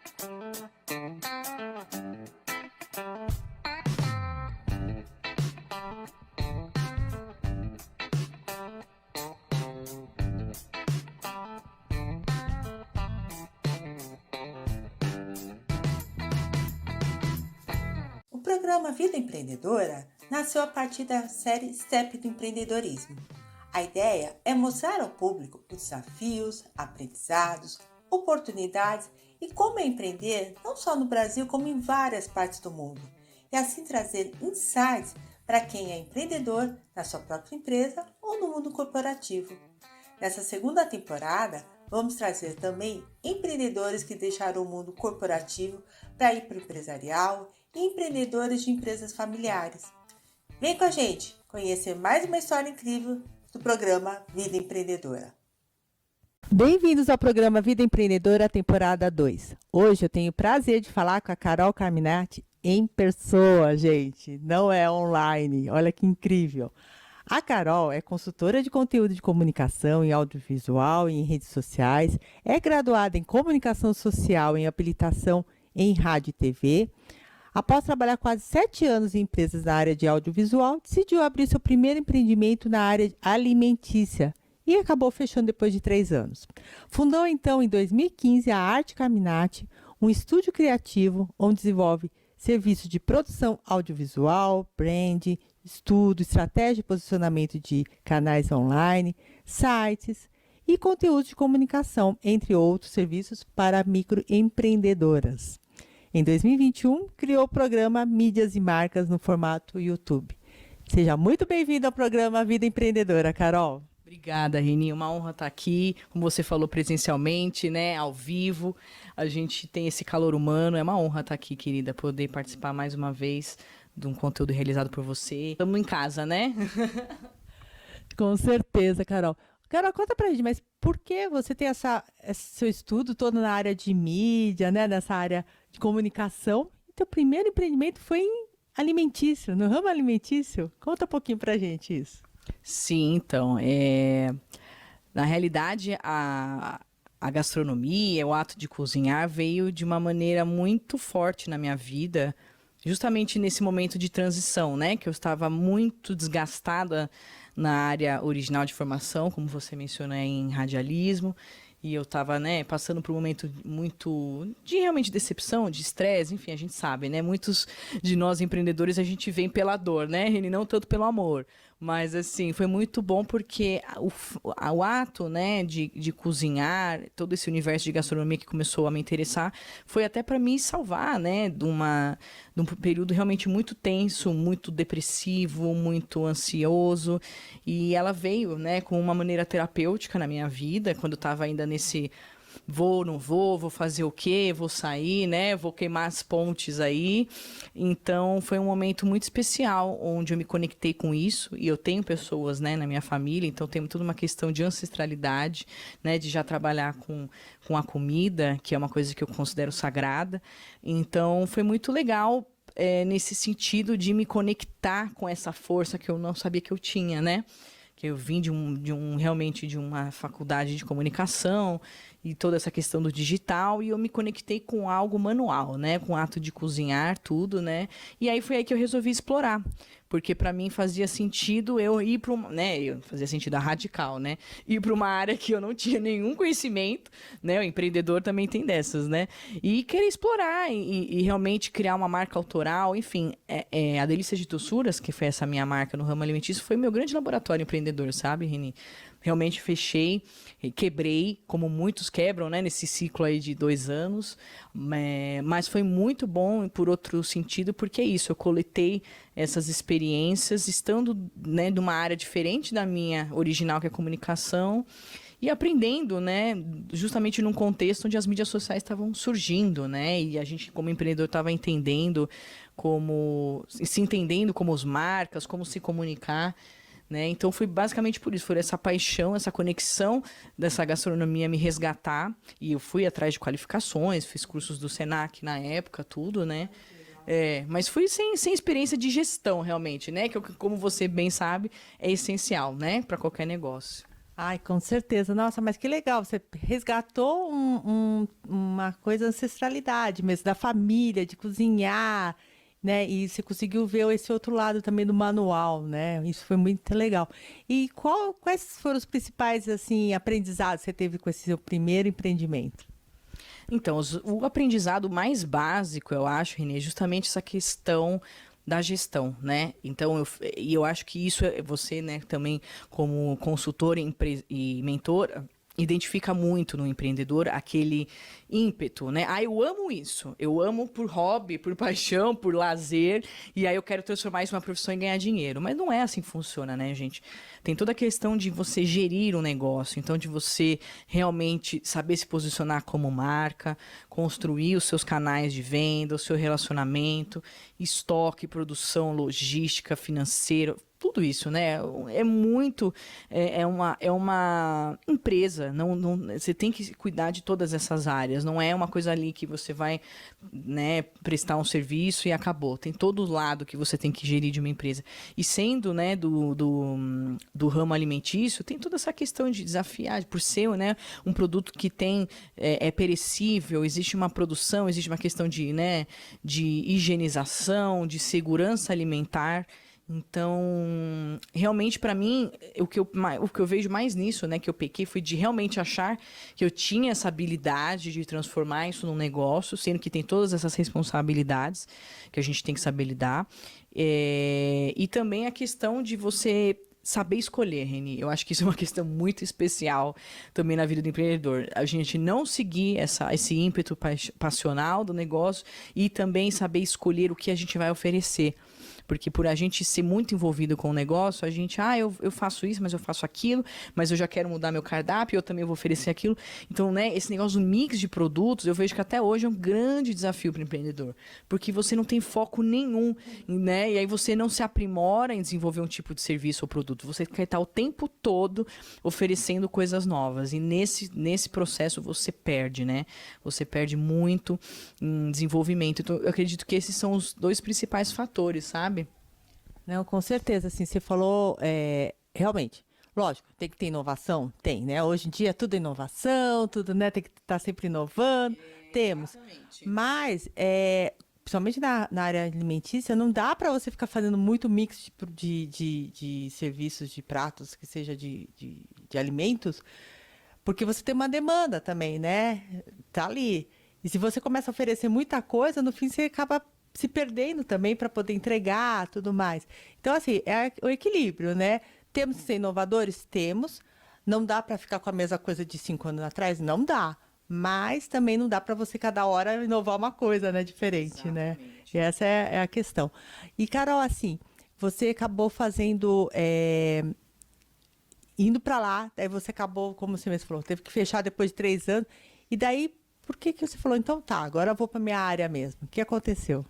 O programa Vida Empreendedora nasceu a partir da série STEP do empreendedorismo. A ideia é mostrar ao público os desafios, aprendizados, oportunidades e como é empreender não só no Brasil como em várias partes do mundo, e assim trazer insights para quem é empreendedor na sua própria empresa ou no mundo corporativo. Nessa segunda temporada, vamos trazer também empreendedores que deixaram o mundo corporativo para ir para o empresarial e empreendedores de empresas familiares. Vem com a gente conhecer mais uma história incrível do programa Vida Empreendedora. Bem-vindos ao programa Vida Empreendedora, temporada 2. Hoje eu tenho o prazer de falar com a Carol Carminati em pessoa, gente. Não é online. Olha que incrível. A Carol é consultora de conteúdo de comunicação em audiovisual e em redes sociais, é graduada em comunicação social em habilitação em rádio e TV. Após trabalhar quase 7 anos em empresas na área de audiovisual, decidiu abrir seu primeiro empreendimento na área alimentícia e acabou fechando depois de 3 anos. Fundou então em 2015 a Arte Carminati, um estúdio criativo onde desenvolve serviços de produção audiovisual, brand, estudo, estratégia e posicionamento de canais online, sites e conteúdos de comunicação, entre outros serviços para microempreendedoras. Em 2021, criou o programa Mídias e Marcas no formato YouTube. Seja muito bem-vindo ao programa Vida Empreendedora, Carol. Obrigada, Reni. Uma honra estar aqui, como você falou, presencialmente, né, ao vivo. A gente tem esse calor humano. É uma honra estar aqui, querida, poder participar mais uma vez de um conteúdo realizado por você. Estamos em casa, né? Com certeza, Carol. Carol, conta pra gente, mas por que você tem esse seu estudo todo na área de mídia, né, nessa área de comunicação? E teu primeiro empreendimento foi em alimentício, no ramo alimentício? Conta um pouquinho pra gente isso. Sim, então, na realidade, a gastronomia, o ato de cozinhar veio de uma maneira muito forte na minha vida, justamente nesse momento de transição, né, que eu estava muito desgastada na área original de formação, como você mencionou em radialismo, e eu estava, né, passando por um momento muito de realmente decepção, de estresse, enfim, a gente sabe, né, muitos de nós empreendedores a gente vem pela dor, né, e não tanto pelo amor. Mas, assim, foi muito bom porque o ato, né, de cozinhar, todo esse universo de gastronomia que começou a me interessar, foi até para me salvar, né, de um período realmente muito tenso, muito depressivo, muito ansioso. E ela veio, né, com uma maneira terapêutica na minha vida, quando eu estava ainda nesse vou, não vou fazer o quê, vou sair, né, vou queimar as pontes aí. Então, foi um momento muito especial, onde eu me conectei com isso, e eu tenho pessoas, né, na minha família, então tem toda uma questão de ancestralidade, né, de já trabalhar com a comida, que é uma coisa que eu considero sagrada. Então, foi muito legal, nesse sentido de me conectar com essa força que eu não sabia que eu tinha, né? Que eu vim realmente de uma faculdade de comunicação e toda essa questão do digital, e eu me conectei com algo manual, né, com o ato de cozinhar, tudo, né, e aí foi aí que eu resolvi explorar, porque para mim fazia sentido eu ir para fazia sentido a radical, né, ir para uma área que eu não tinha nenhum conhecimento, né, o empreendedor também tem dessas, né, e querer explorar e realmente criar uma marca autoral, enfim, a Delícia de Tossuras, que foi essa minha marca no ramo alimentício, foi meu grande laboratório empreendedor, sabe, Reni? Realmente fechei, quebrei, como muitos quebram, né, nesse ciclo aí de 2 anos, mas foi muito bom por outro sentido, porque é isso, eu coletei essas experiências, estando, né, de uma área diferente da minha original, que é a comunicação, e aprendendo, né, justamente num contexto onde as mídias sociais estavam surgindo, né, e a gente como empreendedor estava entendendo se entendendo como as marcas, como se comunicar, né? Então foi basicamente por isso, foi essa paixão, essa conexão dessa gastronomia me resgatar, e eu fui atrás de qualificações, fiz cursos do Senac na época, tudo, né? Mas fui sem experiência de gestão realmente, né? Que como você bem sabe, é essencial, né, para qualquer negócio. Ai, com certeza. Nossa, mas que legal. Você resgatou uma coisa ancestralidade mesmo, da família, de cozinhar, né? E você conseguiu ver esse outro lado também do manual, né? Isso foi muito legal. E quais foram os principais, assim, aprendizados que você teve com esse seu primeiro empreendimento? Então, o aprendizado mais básico, eu acho, Renê, é justamente essa questão da gestão, né? Então, eu acho que isso você, né, também como consultor e mentor, identifica muito no empreendedor aquele ímpeto, né? Ah, eu amo isso. Eu amo por hobby, por paixão, por lazer, e aí eu quero transformar isso numa profissão e ganhar dinheiro. Mas não é assim que funciona, né, gente? Tem toda a questão de você gerir um negócio, então de você realmente saber se posicionar como marca, construir os seus canais de venda, o seu relacionamento, estoque, produção, logística, financeiro, tudo isso, né? É muito, é uma empresa. Você tem que cuidar de todas essas áreas. Não é uma coisa ali que você vai, né, prestar um serviço e acabou. Tem todo o lado que você tem que gerir de uma empresa. E sendo, né, do ramo alimentício, tem toda essa questão de desafiar, por ser, né, um produto que tem é perecível, existe uma produção, existe uma questão de, né, de higienização, de segurança alimentar. Então, realmente, para mim, o que eu vejo mais nisso, né, que eu pequei, foi de realmente achar que eu tinha essa habilidade de transformar isso num negócio, sendo que tem todas essas responsabilidades que a gente tem que saber lidar. E também a questão de você saber escolher, Reni. Eu acho que isso é uma questão muito especial também na vida do empreendedor. A gente não seguir esse ímpeto passional do negócio e também saber escolher o que a gente vai oferecer. Porque por a gente ser muito envolvido com o negócio, a gente, eu faço isso, mas eu faço aquilo, mas eu já quero mudar meu cardápio, eu também vou oferecer aquilo. Então, né, esse negócio do mix de produtos, eu vejo que até hoje é um grande desafio para o empreendedor. Porque você não tem foco nenhum, né? E aí você não se aprimora em desenvolver um tipo de serviço ou produto. Você quer estar o tempo todo oferecendo coisas novas. E nesse processo você perde, né? Você perde muito em desenvolvimento. Então, eu acredito que esses são os dois principais fatores, sabe? Não, com certeza, assim, você falou, realmente, lógico, tem que ter inovação? Tem, né? Hoje em dia tudo é inovação, tudo, né? Tem que estar sempre inovando, temos. Exatamente. Mas, principalmente na área alimentícia, não dá para você ficar fazendo muito mix de serviços, de pratos, que seja de alimentos, porque você tem uma demanda também, né? Tá ali. E se você começa a oferecer muita coisa, no fim você acaba se perdendo também para poder entregar, tudo mais. Então, assim, é o equilíbrio, né? Temos que ser inovadores? Temos. Não dá para ficar com a mesma coisa de 5 anos atrás? Não dá. Mas também não dá para você cada hora inovar uma coisa, né? Diferente, né? E essa é a questão. E, Carol, assim, você acabou fazendo... indo para lá, daí você acabou, como você mesmo falou, teve que fechar depois de 3 anos. E daí, por que você falou, então tá, agora eu vou para minha área mesmo? O que aconteceu?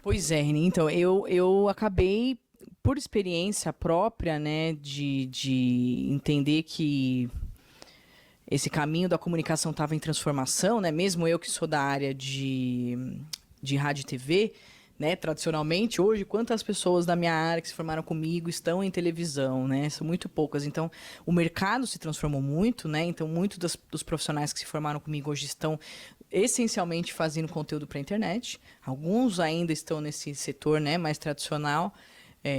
Pois é, Reni. Então, eu acabei, por experiência própria, né, de entender que esse caminho da comunicação estava em transformação, né? Mesmo eu que sou da área de rádio e TV, né, tradicionalmente, hoje, quantas pessoas da minha área que se formaram comigo estão em televisão, né? São muito poucas. Então, o mercado se transformou muito, né? Então, muitos dos profissionais que se formaram comigo hoje estão essencialmente fazendo conteúdo para a internet. Alguns ainda estão nesse setor, né, mais tradicional,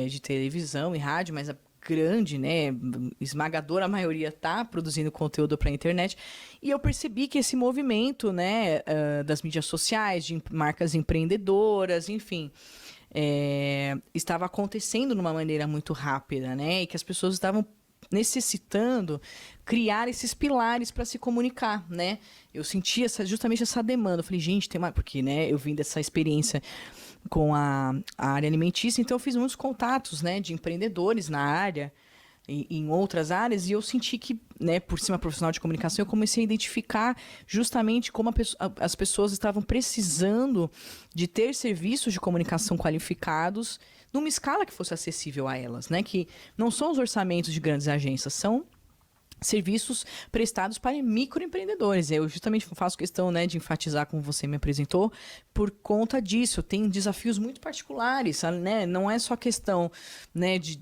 de televisão e rádio, mas a grande, né, esmagadora maioria está produzindo conteúdo para a internet. E eu percebi que esse movimento, né, das mídias sociais, de marcas empreendedoras, enfim, estava acontecendo de uma maneira muito rápida, né, e que as pessoas estavam necessitando criar esses pilares para se comunicar, né? Eu senti justamente essa demanda. Eu falei, gente, tem mais... Porque, né, eu vim dessa experiência com a área alimentícia, então eu fiz muitos contatos, né, de empreendedores na área e em outras áreas, e eu senti que, né, por ser uma profissional de comunicação, eu comecei a identificar justamente como as pessoas estavam precisando de ter serviços de comunicação qualificados numa escala que fosse acessível a elas, né? Que não são os orçamentos de grandes agências, são serviços prestados para microempreendedores. Eu justamente faço questão, né, de enfatizar, como você me apresentou, por conta disso. Tem desafios muito particulares, né? Não é só questão, né, de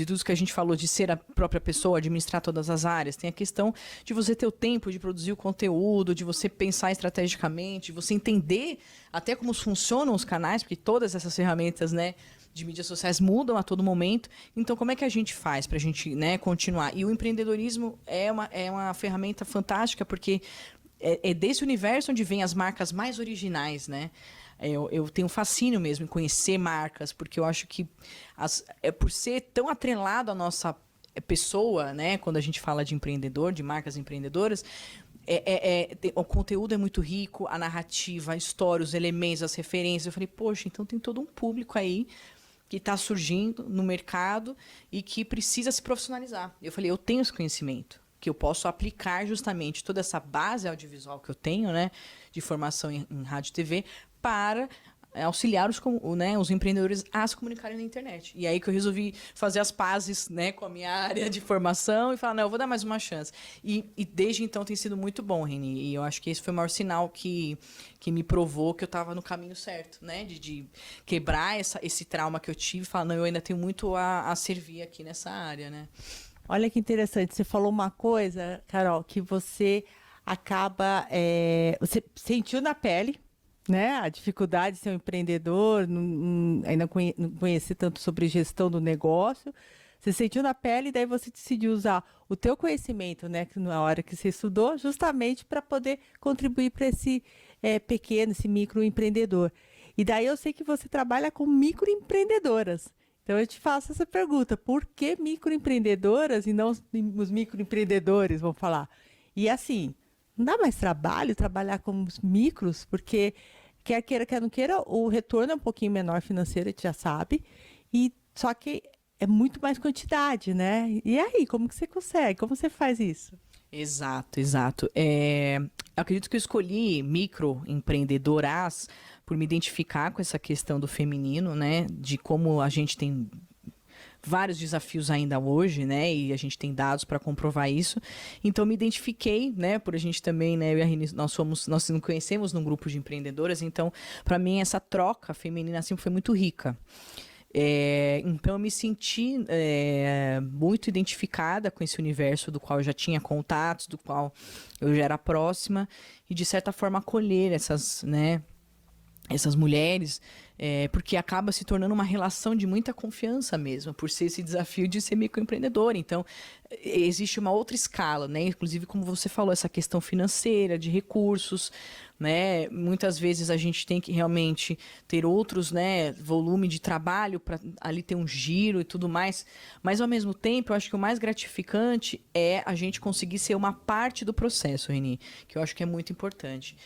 tudo que a gente falou, de ser a própria pessoa, administrar todas as áreas. Tem a questão de você ter o tempo de produzir o conteúdo, de você pensar estrategicamente, de você entender até como funcionam os canais, porque todas essas ferramentas, né, de mídias sociais mudam a todo momento. Então, como é que a gente faz para a gente, né, continuar? E o empreendedorismo é uma ferramenta fantástica, porque é desse universo onde vêm as marcas mais originais, né? Eu tenho um fascínio mesmo em conhecer marcas, porque eu acho que por ser tão atrelado à nossa pessoa, né, quando a gente fala de empreendedor, de marcas empreendedoras, o conteúdo é muito rico, a narrativa, a história, os elementos, as referências. Eu falei, poxa, então tem todo um público aí que está surgindo no mercado e que precisa se profissionalizar. Eu falei, eu tenho esse conhecimento, que eu posso aplicar justamente toda essa base audiovisual que eu tenho, né, de formação em rádio e TV, para auxiliar os empreendedores a se comunicarem na internet. E aí que eu resolvi fazer as pazes, né, com a minha área de formação e falar, não, eu vou dar mais uma chance. E desde então tem sido muito bom, Reni. E eu acho que esse foi o maior sinal que me provou que eu estava no caminho certo, né, de quebrar esse trauma que eu tive e falar, não, eu ainda tenho muito a servir aqui nessa área, né. Olha que interessante, você falou uma coisa, Carol, que você acaba, você sentiu na pele, né, a dificuldade de ser um empreendedor, ainda não conhecer tanto sobre gestão do negócio. Você sentiu na pele e daí você decidiu usar o teu conhecimento, né, na hora que você estudou, justamente para poder contribuir para esse pequeno, esse microempreendedor. E daí eu sei que você trabalha com microempreendedoras. Então eu te faço essa pergunta: por que microempreendedoras e não os microempreendedores, vamos falar? E assim, não dá mais trabalho trabalhar com os micros, porque quer queira, quer não queira, o retorno é um pouquinho menor financeiro, a gente já sabe, e só que é muito mais quantidade, né? E aí, como que você consegue? Como você faz isso? Exato. Eu acredito que eu escolhi microempreendedoras por me identificar com essa questão do feminino, né? De como a gente tem vários desafios ainda hoje, né? E a gente tem dados para comprovar isso. Então, me identifiquei, né? Por a gente também, né? Eu e a Rini, nós nos conhecemos num grupo de empreendedoras. Então, para mim, essa troca feminina sempre foi muito rica. Então, eu me senti muito identificada com esse universo do qual eu já tinha contatos, do qual eu já era próxima. E, de certa forma, acolher essas mulheres, porque acaba se tornando uma relação de muita confiança mesmo, por ser esse desafio de ser microempreendedor. Então, existe uma outra escala, né? Inclusive, como você falou, essa questão financeira, de recursos, né? Muitas vezes a gente tem que realmente ter outros, né, volume de trabalho para ali ter um giro e tudo mais. Mas, ao mesmo tempo, eu acho que o mais gratificante é a gente conseguir ser uma parte do processo, Reni, que eu acho que é muito importante.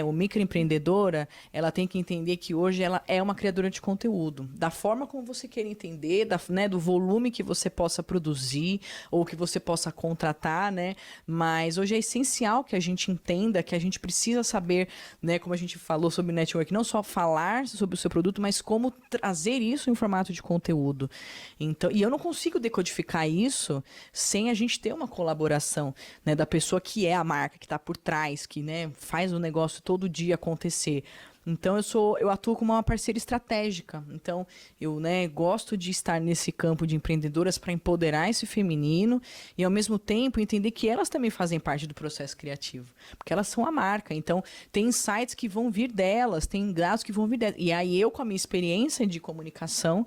O microempreendedora, ela tem que entender que hoje ela é uma criadora de conteúdo. Da forma como você quer entender, do volume que você possa produzir ou que você possa contratar, né? Mas hoje é essencial que a gente entenda que a gente precisa saber, né, como a gente falou sobre network, não só falar sobre o seu produto, mas como trazer isso em formato de conteúdo. Então, e eu não consigo decodificar isso sem a gente ter uma colaboração, né, da pessoa que é a marca, que está por trás, que, né, faz o negócio todo dia acontecer. Então, eu atuo como uma parceira estratégica. Então, eu, né, gosto de estar nesse campo de empreendedoras para empoderar esse feminino e, ao mesmo tempo, entender que elas também fazem parte do processo criativo. Porque elas são a marca. Então, tem insights que vão vir delas, tem dados que vão vir delas. E aí, eu, com a minha experiência de comunicação,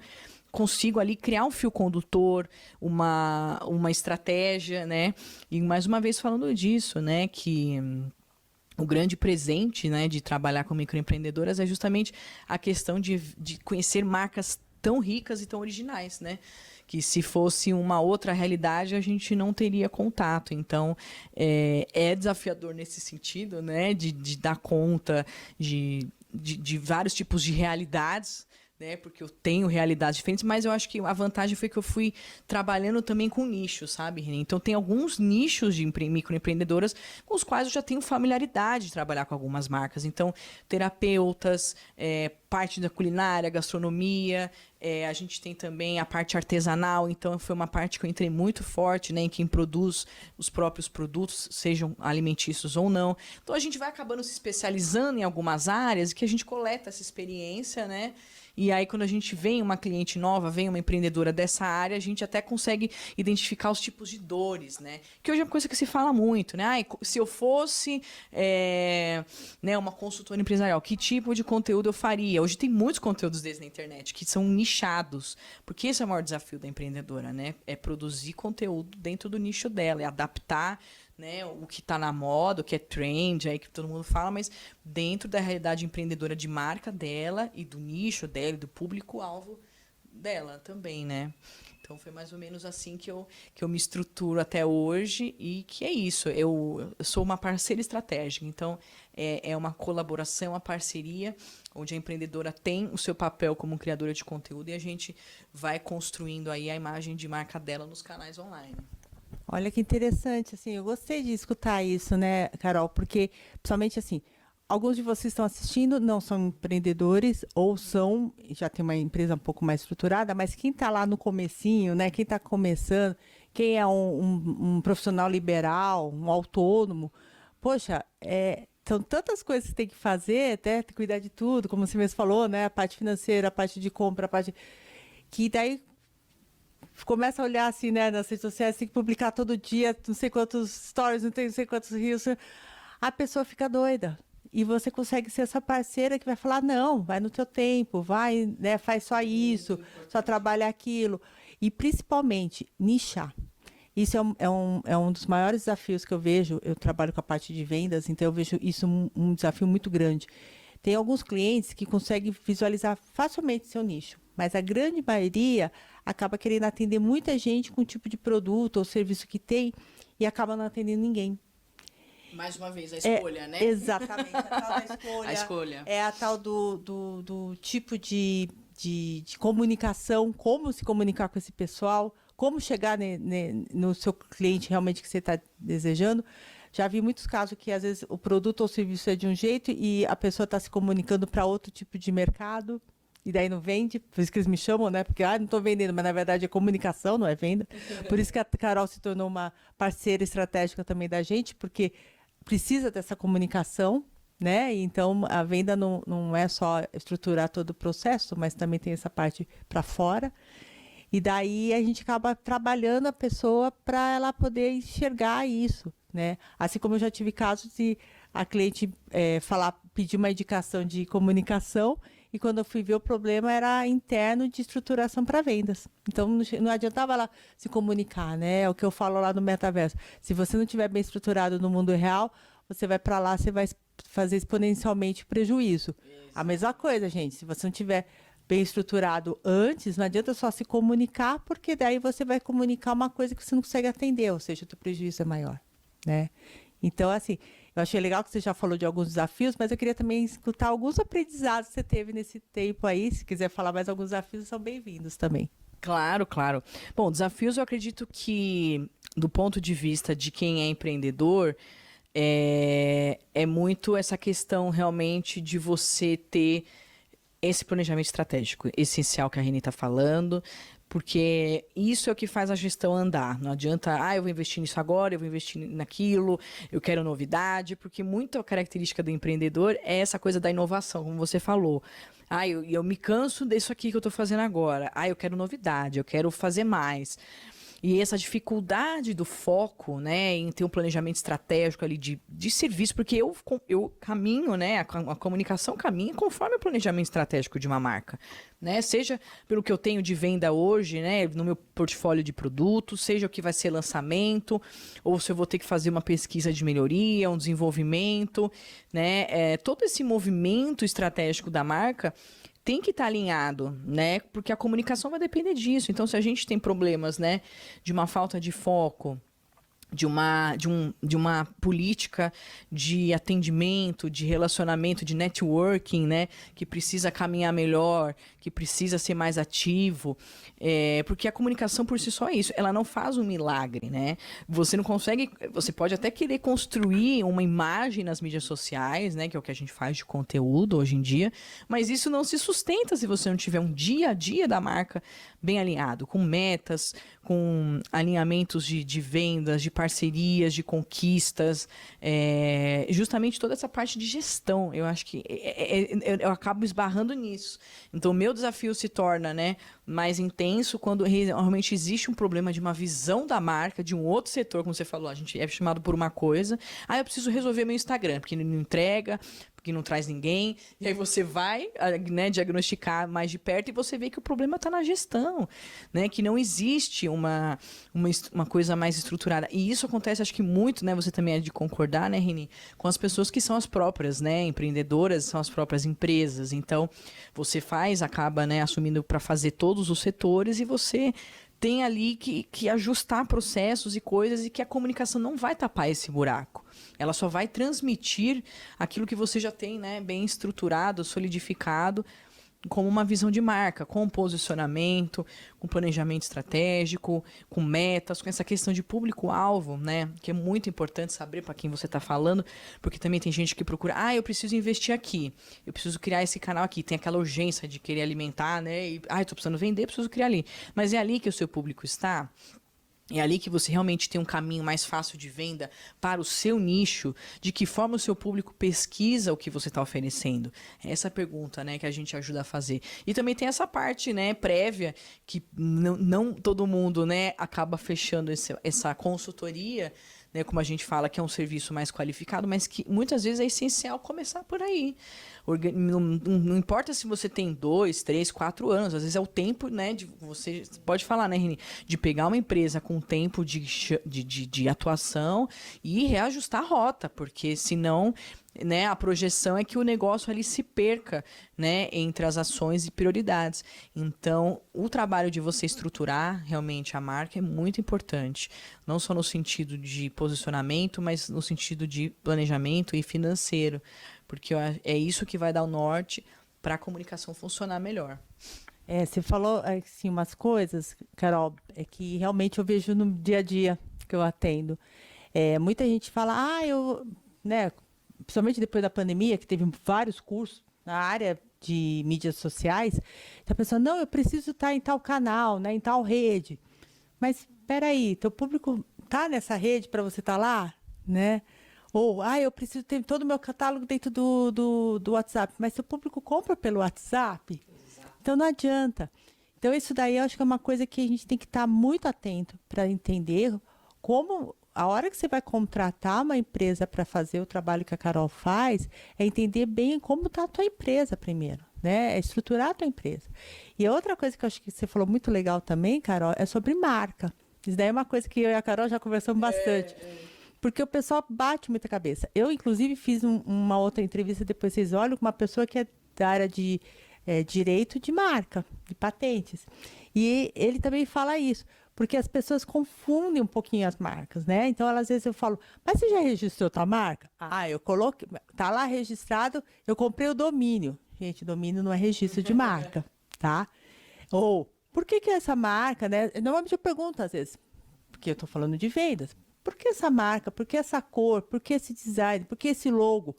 consigo ali criar um fio condutor, uma estratégia, né? E, mais uma vez, falando disso, né, que o grande presente, né, de trabalhar com microempreendedoras é justamente a questão de conhecer marcas tão ricas e tão originais, né? Que se fosse uma outra realidade, a gente não teria contato. Então, é desafiador nesse sentido, né? De dar conta de vários tipos de realidades, né? Porque eu tenho realidades diferentes, mas eu acho que a vantagem foi que eu fui trabalhando também com nichos, sabe, Reni? Então, tem alguns nichos de microempreendedoras com os quais eu já tenho familiaridade de trabalhar com algumas marcas. Então, terapeutas, parte da culinária, gastronomia, a gente tem também a parte artesanal, então foi uma parte que eu entrei muito forte, né, em quem produz os próprios produtos, sejam alimentícios ou não. Então a gente vai acabando se especializando em algumas áreas que a gente coleta essa experiência, né? E aí, quando a gente vem uma cliente nova, vem uma empreendedora dessa área, a gente até consegue identificar os tipos de dores, né? Que hoje é uma coisa que se fala muito, né? Ai, se eu fosse né, uma consultora empresarial, que tipo de conteúdo eu faria? Hoje tem muitos conteúdos desde na internet que são nichados, porque esse é o maior desafio da empreendedora, né? É produzir conteúdo dentro do nicho dela, é adaptar, né, o que está na moda, o que é trend, aí que todo mundo fala, mas dentro da realidade empreendedora de marca dela e do nicho dela, e do público-alvo dela também, né? Então foi mais ou menos assim que eu me estruturo até hoje e que é isso. Eu sou uma parceira estratégica, então é uma colaboração, uma parceria, onde a empreendedora tem o seu papel como criadora de conteúdo e a gente vai construindo aí a imagem de marca dela nos canais online. Olha que interessante, assim, eu gostei de escutar isso, né, Carol, porque, principalmente assim, alguns de vocês estão assistindo, não são empreendedores, ou já tem uma empresa um pouco mais estruturada, mas quem está lá no comecinho, né, quem está começando, quem é um profissional liberal, um autônomo, poxa, são tantas coisas que tem que fazer, até cuidar de tudo, como você mesmo falou, né, a parte financeira, a parte de compra, a parte... que daí começa a olhar assim, né, nas redes sociais, tem que publicar todo dia, não sei quantos stories, não sei quantos reels, a pessoa fica doida. E você consegue ser essa parceira que vai falar, não, vai no teu tempo, vai, né, faz só isso, só trabalha aquilo. E principalmente, nichar. Isso é um dos maiores desafios que eu vejo. Eu trabalho com a parte de vendas, então eu vejo isso um desafio muito grande. Tem alguns clientes que conseguem visualizar facilmente seu nicho, mas a grande maioria acaba querendo atender muita gente com o tipo de produto ou serviço que tem e acaba não atendendo ninguém. Mais uma vez, a escolha, né? Exatamente, a tal da escolha. A escolha. É a tal do tipo de comunicação, como se comunicar com esse pessoal, como chegar no seu cliente realmente que você está desejando. Já vi muitos casos que, às vezes, o produto ou o serviço é de um jeito e a pessoa está se comunicando para outro tipo de mercado e daí não vende. Por isso que eles me chamam, né? Porque, não estou vendendo, mas, na verdade, é comunicação, não é venda. Por isso que a Carol se tornou uma parceira estratégica também da gente, porque precisa dessa comunicação, né? Então, a venda não é só estruturar todo o processo, mas também tem essa parte para fora. E daí a gente acaba trabalhando a pessoa para ela poder enxergar isso, né? Assim como eu já tive casos de a cliente pedir uma indicação de comunicação e quando eu fui ver o problema era interno de estruturação para vendas. Então não adiantava ela se comunicar, né? É o que eu falo lá no metaverso. Se você não estiver bem estruturado no mundo real, você vai para lá, você vai fazer exponencialmente prejuízo. Isso. A mesma coisa, gente. Se você não tiver bem estruturado antes, não adianta só se comunicar, porque daí você vai comunicar uma coisa que você não consegue atender, ou seja, o teu prejuízo é maior, né? Então, assim, eu achei legal que você já falou de alguns desafios, mas eu queria também escutar alguns aprendizados que você teve nesse tempo aí. Se quiser falar mais alguns desafios, são bem-vindos também. Claro, claro. Bom, desafios eu acredito que, do ponto de vista de quem é empreendedor, é muito essa questão realmente de você ter esse planejamento estratégico essencial que a Reni está falando, porque isso é o que faz a gestão andar. Não adianta, eu vou investir nisso agora, eu vou investir naquilo, eu quero novidade, porque muita característica do empreendedor é essa coisa da inovação, como você falou. Eu me canso disso aqui que eu estou fazendo agora. Eu quero novidade, eu quero fazer mais. E essa dificuldade do foco, né, em ter um planejamento estratégico ali de serviço, porque eu caminho, né, a comunicação caminha conforme o planejamento estratégico de uma marca, né, seja pelo que eu tenho de venda hoje, né, no meu portfólio de produtos, seja o que vai ser lançamento, ou se eu vou ter que fazer uma pesquisa de melhoria, um desenvolvimento, né, todo esse movimento estratégico da marca tem que estar alinhado, né? Porque a comunicação vai depender disso. Então, se a gente tem problemas, né, de uma falta de foco, de uma política de atendimento, de relacionamento, de networking, né? Que precisa caminhar melhor, que precisa ser mais ativo. Porque a comunicação por si só é isso. Ela não faz um milagre, né? Você não consegue... Você pode até querer construir uma imagem nas mídias sociais, né? Que é o que a gente faz de conteúdo hoje em dia. Mas isso não se sustenta se você não tiver um dia a dia da marca bem alinhado, com metas, com alinhamentos de vendas, de parcerias, de conquistas, justamente toda essa parte de gestão. Eu acho que eu acabo esbarrando nisso. Então, o meu desafio se torna, né, mais intenso quando realmente existe um problema de uma visão da marca, de um outro setor, como você falou, a gente é chamado por uma coisa, eu preciso resolver meu Instagram, porque não entrega, que não traz ninguém, e aí você vai, né, diagnosticar mais de perto e você vê que o problema está na gestão, né, que não existe uma coisa mais estruturada. E isso acontece, acho que muito, né, você também é de concordar, né, Rini, com as pessoas que são as próprias, né, empreendedoras, são as próprias empresas. Então, você acaba, né, assumindo para fazer todos os setores e você tem ali que ajustar processos e coisas e que a comunicação não vai tapar esse buraco. Ela só vai transmitir aquilo que você já tem, né, bem estruturado, solidificado, como uma visão de marca, com posicionamento, com planejamento estratégico, com metas, com essa questão de público-alvo, né, que é muito importante saber para quem você está falando, porque também tem gente que procura, eu preciso investir aqui, eu preciso criar esse canal aqui, tem aquela urgência de querer alimentar, né, e, estou precisando vender, preciso criar ali. Mas é ali que o seu público está? É ali que você realmente tem um caminho mais fácil de venda para o seu nicho? De que forma o seu público pesquisa o que você está oferecendo? É essa pergunta, né, que a gente ajuda a fazer. E também tem essa parte, né, prévia, que não todo mundo, né, acaba fechando essa consultoria, né, como a gente fala, que é um serviço mais qualificado, mas que muitas vezes é essencial começar por aí. Não importa se você tem 2, 3, 4 anos, às vezes é o tempo, né, de você pode falar, né, Rini, de pegar uma empresa com tempo de atuação e reajustar a rota, porque senão, né, a projeção é que o negócio ali se perca, né, entre as ações e prioridades. Então, o trabalho de você estruturar realmente a marca é muito importante, não só no sentido de posicionamento, mas no sentido de planejamento e financeiro, porque é isso que vai dar o norte para a comunicação funcionar melhor. Você falou assim, umas coisas, Carol, que realmente eu vejo no dia a dia que eu atendo. Muita gente fala, né, principalmente depois da pandemia, que teve vários cursos na área de mídias sociais, tá pensando, não, eu preciso estar em tal canal, né, em tal rede. Mas espera aí, teu público tá nessa rede para você estar lá, né? Ou, eu preciso ter todo o meu catálogo dentro do WhatsApp. Mas seu público compra pelo WhatsApp, então não adianta. Então isso daí eu acho que é uma coisa que a gente tem que estar muito atento para entender como, a hora que você vai contratar uma empresa para fazer o trabalho que a Carol faz, é entender bem como está a tua empresa primeiro, né? É estruturar a tua empresa. E outra coisa que eu acho que você falou muito legal também, Carol, é sobre marca. Isso daí é uma coisa que eu e a Carol já conversamos bastante. Porque o pessoal bate muita cabeça. Eu, inclusive, fiz uma outra entrevista, depois vocês olham, com uma pessoa que é da área de direito de marca, de patentes. E ele também fala isso, porque as pessoas confundem um pouquinho as marcas, né? Então, às vezes eu falo, mas você já registrou tua marca? Eu coloquei, tá lá registrado, eu comprei o domínio. Gente, domínio não é registro de marca, tá? Ou, por que essa marca, né? Normalmente eu pergunto, às vezes, porque eu estou falando de vendas, por que essa marca? Por que essa cor? Por que esse design? Por que esse logo?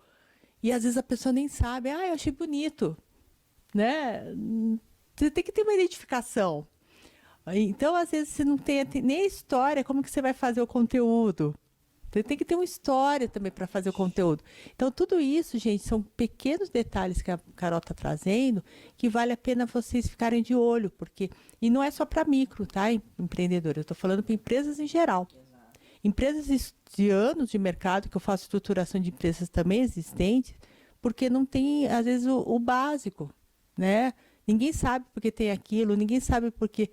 E às vezes a pessoa nem sabe. Eu achei bonito, né? Você tem que ter uma identificação. Então, às vezes, você não tem nem a história, como que você vai fazer o conteúdo? Você tem que ter uma história também para fazer o conteúdo. Então, tudo isso, gente, são pequenos detalhes que a Carol está trazendo que vale a pena vocês ficarem de olho, porque... E não é só para micro, tá, empreendedor? Eu estou falando para empresas em geral. Empresas de anos de mercado, que eu faço estruturação de empresas também existentes, porque não tem, às vezes, o básico, né? Ninguém sabe porque tem aquilo, ninguém sabe porque...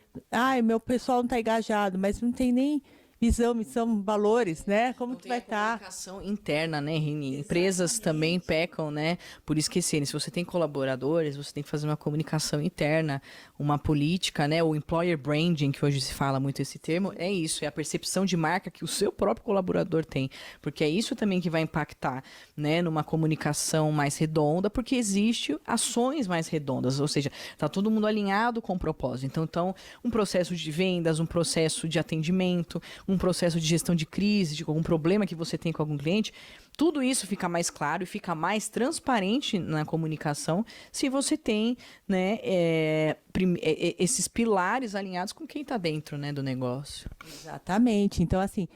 meu pessoal não está engajado, mas não tem nem visão, missão, valores, né? Como Não que tem vai a estar? comunicação interna, né, Rini? Empresas também pecam, né, por esquecerem. Se você tem colaboradores, você tem que fazer uma comunicação interna, uma política, né, o employer branding, que hoje se fala muito esse termo, é isso, é a percepção de marca que o seu próprio colaborador tem, porque é isso também que vai impactar, né, numa comunicação mais redonda, porque existe ações mais redondas, ou seja, tá todo mundo alinhado com o propósito. Então, um processo de vendas, um processo de atendimento, um processo de gestão de crise, de algum problema que você tem com algum cliente, tudo isso fica mais claro e fica mais transparente na comunicação se você tem, né, esses pilares alinhados com quem está dentro, né, do negócio. Exatamente. Então, assim,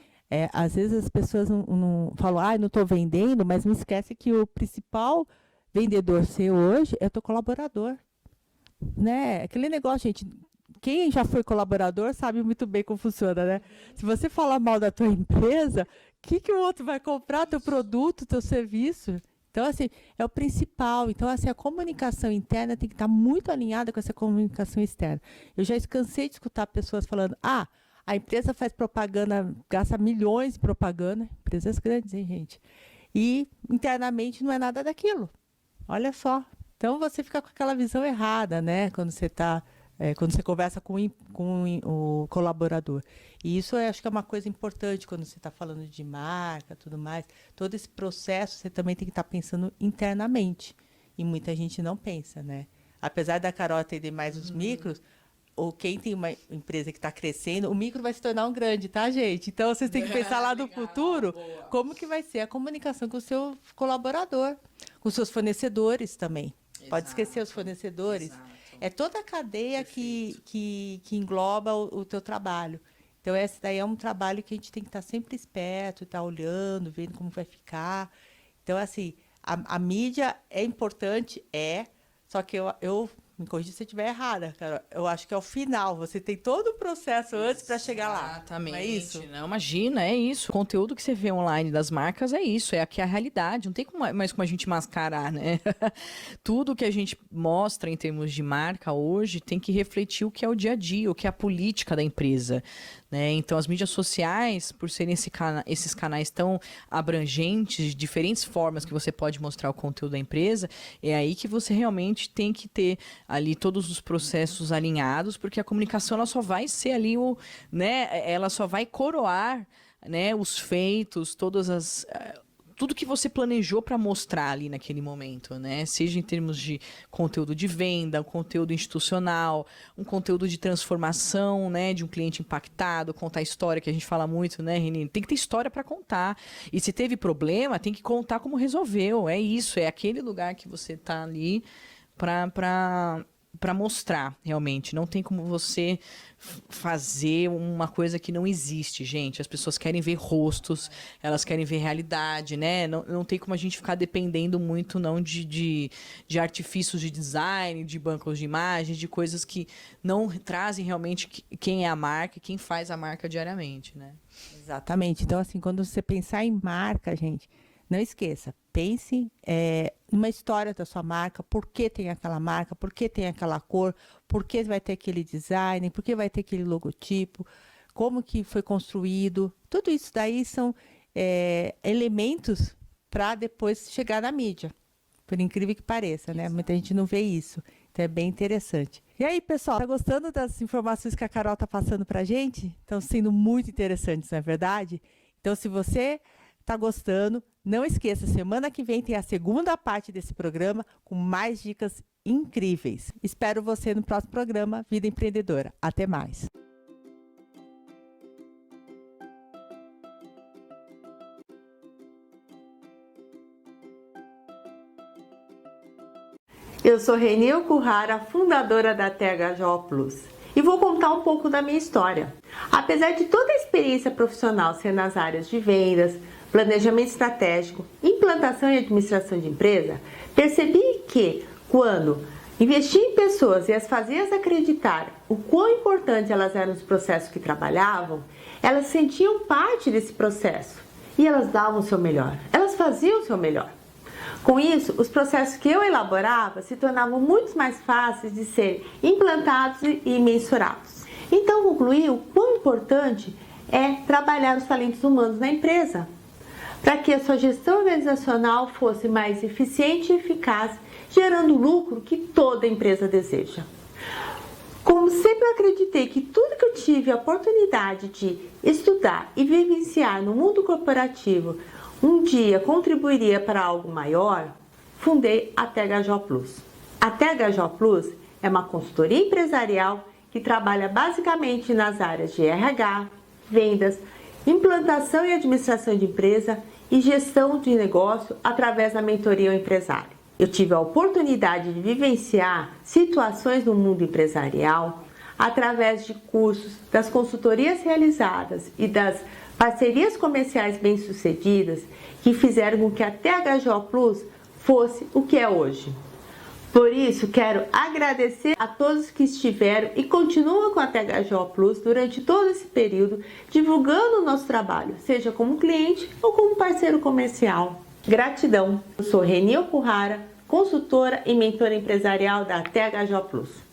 às vezes as pessoas não falam, não estou vendendo, mas não esquece que o principal vendedor seu hoje é o teu colaborador. Né? Aquele negócio, gente, quem já foi colaborador sabe muito bem como funciona, né? Se você falar mal da tua empresa, o que o outro vai comprar? Teu produto, teu serviço? Então, assim, é o principal. Então, assim, a comunicação interna tem que estar muito alinhada com essa comunicação externa. Eu já cansei de escutar pessoas falando, a empresa faz propaganda, gasta milhões em propaganda, empresas grandes, hein, gente? E internamente não é nada daquilo. Olha só. Então, você fica com aquela visão errada, né? Quando você conversa com o colaborador. E isso acho que é uma coisa importante quando você está falando de marca, tudo mais. Todo esse processo você também tem que estar pensando internamente. E muita gente não pensa, né? Apesar da Carol atender mais os micros, ou quem tem uma empresa que está crescendo, o micro vai se tornar um grande, tá, gente? Então, vocês têm que pensar lá no futuro como que vai ser a comunicação com o seu colaborador, com os seus fornecedores também. Pode esquecer os fornecedores. Exato. É toda a cadeia que engloba o teu trabalho. Então, esse daí é um trabalho que a gente tem que estar sempre esperto, estar olhando, vendo como vai ficar. Então, assim, a mídia é importante, só que eu me corrija se eu estiver errada, cara. Eu acho que é o final. Você tem todo o processo antes para chegar lá. Exatamente. Não é isso? Não, imagina, é isso. O conteúdo que você vê online das marcas é isso. É aqui a realidade. Não tem mais como a gente mascarar, né? Tudo que a gente mostra em termos de marca hoje tem que refletir o que é o dia a dia, o que é a política da empresa. Né? Então, as mídias sociais, por serem esses canais tão abrangentes, de diferentes formas que você pode mostrar o conteúdo da empresa, é aí que você realmente tem que ter ali todos os processos alinhados, porque a comunicação ela só vai ser ali ela só vai coroar, né, os feitos, tudo que você planejou para mostrar ali naquele momento, né? Seja em termos de conteúdo de venda, um conteúdo institucional, um conteúdo de transformação, né, de um cliente impactado, contar a história, que a gente fala muito, né, Renine? Tem que ter história para contar. E se teve problema, tem que contar como resolveu. É isso, é aquele lugar que você está ali para mostrar, realmente. Não tem como você fazer uma coisa que não existe, gente. As pessoas querem ver rostos, elas querem ver realidade, né? Não tem como a gente ficar dependendo muito, não, de artifícios de design, de bancos de imagens, de coisas que não trazem realmente quem é a marca e quem faz a marca diariamente, né? Exatamente. Então, assim, quando você pensar em marca, gente, não esqueça, pense numa história da sua marca, por que tem aquela marca, por que tem aquela cor, por que vai ter aquele design, por que vai ter aquele logotipo, como que foi construído. Tudo isso daí são elementos para depois chegar na mídia, por incrível que pareça, né? Muita gente não vê isso, então é bem interessante. E aí, pessoal, tá gostando das informações que a Carol tá passando para a gente? Estão sendo muito interessantes, não é verdade? Então, se você tá gostando, não esqueça, semana que vem tem a segunda parte desse programa com mais dicas incríveis. Espero você no próximo programa Vida Empreendedora. Até mais. Eu sou Renil Currara, fundadora da THJO Plus, e vou contar um pouco da minha história. Apesar de toda a experiência profissional ser nas áreas de vendas, planejamento estratégico, implantação e administração de empresa, percebi que, quando investi em pessoas e as fazia acreditar o quão importante elas eram nos processos que trabalhavam, elas sentiam parte desse processo e elas davam o seu melhor, elas faziam o seu melhor. Com isso, os processos que eu elaborava se tornavam muito mais fáceis de serem implantados e mensurados. Então, concluí o quão importante é trabalhar os talentos humanos na empresa, para que a sua gestão organizacional fosse mais eficiente e eficaz, gerando o lucro que toda empresa deseja. Como sempre eu acreditei que tudo que eu tive a oportunidade de estudar e vivenciar no mundo corporativo um dia contribuiria para algo maior, fundei a THJ Plus. A THJ Plus é uma consultoria empresarial que trabalha basicamente nas áreas de RH, vendas, implantação e administração de empresa e gestão de negócio através da mentoria ao empresário. Eu tive a oportunidade de vivenciar situações no mundo empresarial através de cursos, das consultorias realizadas e das parcerias comerciais bem-sucedidas que fizeram com que a THJ Plus fosse o que é hoje. Por isso, quero agradecer a todos que estiveram e continuam com a THJ Plus durante todo esse período, divulgando o nosso trabalho, seja como cliente ou como parceiro comercial. Gratidão! Eu sou Reni Okuhara, consultora e mentora empresarial da THJ Plus.